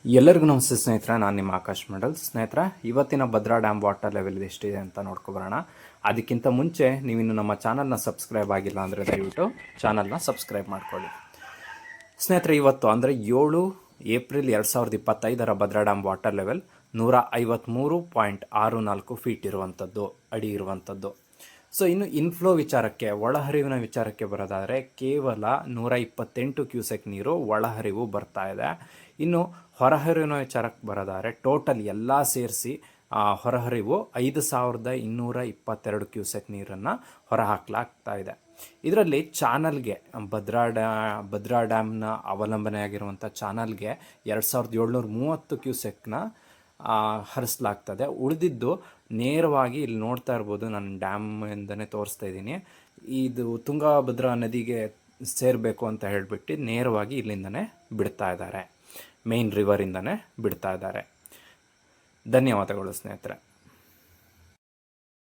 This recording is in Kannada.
ಎಲ್ಲರಿಗೂ ನಮಸ್ತೆ ಸ್ನೇಹಿತರೆ, ನಾನು ನಿಮ್ಮ ಆಕಾಶ್ ಮಂಡಲ್. ಸ್ನೇಹಿತರೆ, ಇವತ್ತಿನ ಭದ್ರಾ ಡ್ಯಾಮ್ ವಾಟರ್ ಲೆವೆಲ್ ಎಷ್ಟಿದೆ ಅಂತ ನೋಡ್ಕೊಬರೋಣ. ಅದಕ್ಕಿಂತ ಮುಂಚೆ ನೀವಿನ್ನು ನಮ್ಮ ಚಾನಲ್ನ ಸಬ್ಸ್ಕ್ರೈಬ್ ಆಗಿಲ್ಲ ಅಂದರೆ ದಯವಿಟ್ಟು ಚಾನಲ್ನ ಸಬ್ಸ್ಕ್ರೈಬ್ ಮಾಡ್ಕೊಳ್ಳಿ. ಸ್ನೇಹಿತರೆ, ಇವತ್ತು ಅಂದರೆ 7 April 2025 Bhadra dam water level 153.64 feet ಇರುವಂಥದ್ದು, ಅಡಿ ಇರುವಂಥದ್ದು. ಸೊ ಇನ್ನು ಇನ್ಫ್ಲೋ ವಿಚಾರಕ್ಕೆ, ಒಳಹರಿವಿನ ವಿಚಾರಕ್ಕೆ ಬರೋದಾದರೆ ಕೇವಲ 128 ಕ್ಯೂಸೆಕ್ ನೀರು ಒಳಹರಿವು ಬರ್ತಾ ಇದೆ. ಇನ್ನು ಹೊರಹರಿವಿನ ವಿಚಾರಕ್ಕೆ ಬರೋದಾದರೆ ಟೋಟಲ್ ಎಲ್ಲ ಸೇರಿಸಿ ಹೊರಹರಿವು 5222 ಕ್ಯೂಸೆಕ್ ನೀರನ್ನು ಹೊರಹಾಕಲಾಗ್ತಾ ಇದೆ. ಇದರಲ್ಲಿ ಚಾನಲ್ಗೆ ಭದ್ರಾ ಡ್ಯಾಮ್ನ ಅವಲಂಬನೆಯಾಗಿರುವಂಥ ಚಾನಲ್ಗೆ 2730 ಕ್ಯೂಸೆಕ್ನ ಹರಿಸಲಾಗ್ತದೆ. ಉಳಿದಿದ್ದು ನೇರವಾಗಿ ಇಲ್ಲಿ ನೋಡ್ತಾ ಇರ್ಬೋದು, ನಾನು ಡ್ಯಾಮಿಂದನೇ ತೋರಿಸ್ತಾ ಇದ್ದೀನಿ. ಇದು ತುಂಗಭದ್ರಾ ನದಿಗೆ ಸೇರಬೇಕು ಅಂತ ಹೇಳಿಬಿಟ್ಟು ನೇರವಾಗಿ ಇಲ್ಲಿಂದನೇ ಬಿಡ್ತಾ ಇದ್ದಾರೆ, ಮೇನ್ ರಿವರಿಂದನೇ ಬಿಡ್ತಾ ಇದ್ದಾರೆ. ಧನ್ಯವಾದಗಳು ಸ್ನೇಹಿತರೆ.